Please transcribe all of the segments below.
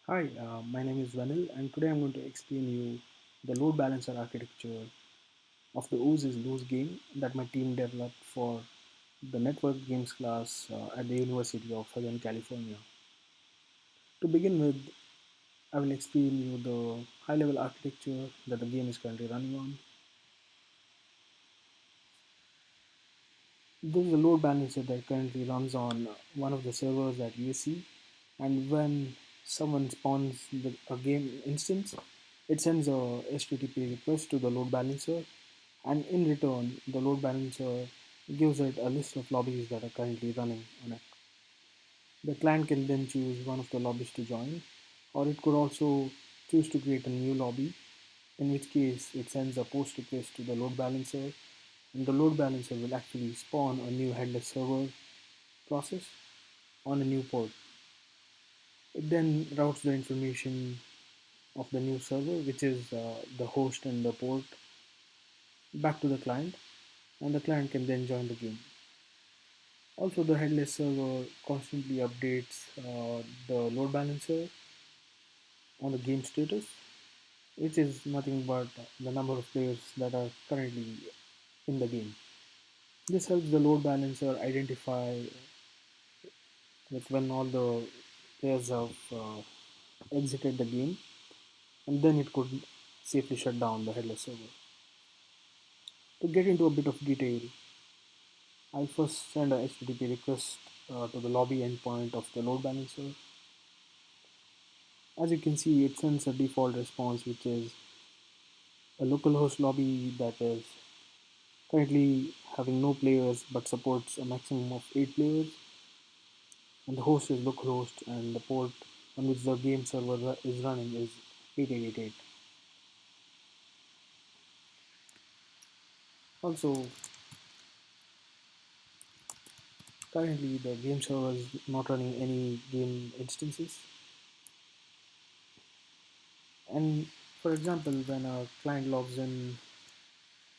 Hi, my name is Venil, and today I'm going to explain you the load balancer architecture of the Ooze is Loose game that my team developed for the network games class at the University of Southern California. To begin with, I will explain you the high-level architecture that the game is currently running on. This is a load balancer that currently runs on one of the servers at USC, and when someone spawns a game instance, it sends a HTTP request to the load balancer, and in return, the load balancer gives it a list of lobbies that are currently running on it. The client can then choose one of the lobbies to join, or it could also choose to create a new lobby, in which case it sends a post request to the load balancer, and the load balancer will actually spawn a new headless server process on a new port. It then routes the information of the new server, which is the host and the port, back to the client, and the client can then join the game. Also, the headless server constantly updates the load balancer on the game status, which is nothing but the number of players that are currently in the game. This helps the load balancer identify when all the players have exited the game, and then it could safely shut down the headless server. To get into a bit of detail, I'll first send a HTTP request to the lobby endpoint of the load balancer. As you can see, it sends a default response, which is a localhost lobby that is currently having no players but supports a maximum of 8 players, and the host is localhost, and the port on which the game server is running is 8888. Also, currently the game server is not running any game instances, and for example, when a client logs in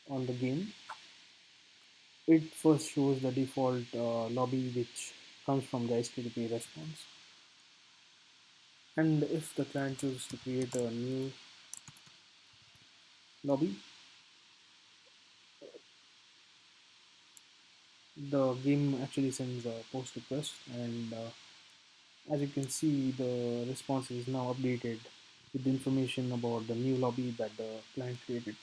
on the game, it first shows the default lobby which comes from the HTTP response. And if the client chooses to create a new lobby, the game actually sends a post request, and as you can see, the response is now updated with information about the new lobby that the client created.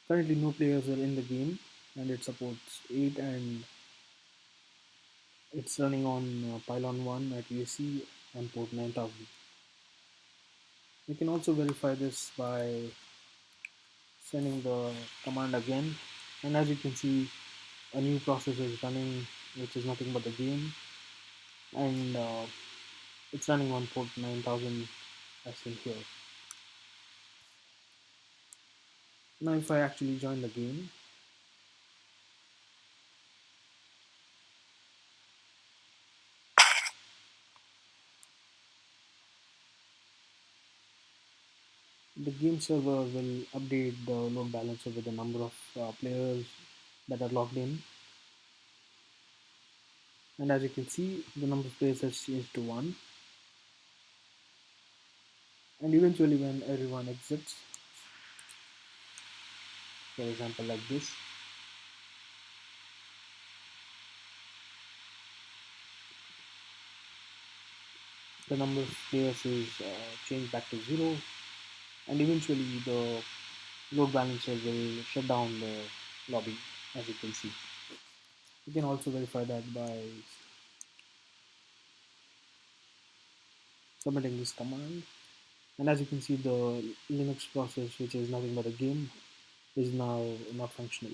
Currently, no players are in the game, and it supports 8, and it's running on Pylon 1 at USC on port 9000. You can also verify this by sending the command again, and as you can see, a new process is running, which is nothing but the game, and it's running on port 9000 as seen here. Now if I actually join the game, the game server will update the load balancer with the number of players that are logged in, and as you can see, the number of players has changed to 1, and eventually when everyone exits, for example like this, the number of players is changed back to 0, and eventually the load balancer will shut down the lobby, as you can see. You can also verify that by submitting this command, and as you can see, the Linux process, which is nothing but a game, is now not functional.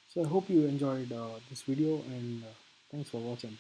So I hope you enjoyed this video, and thanks for watching.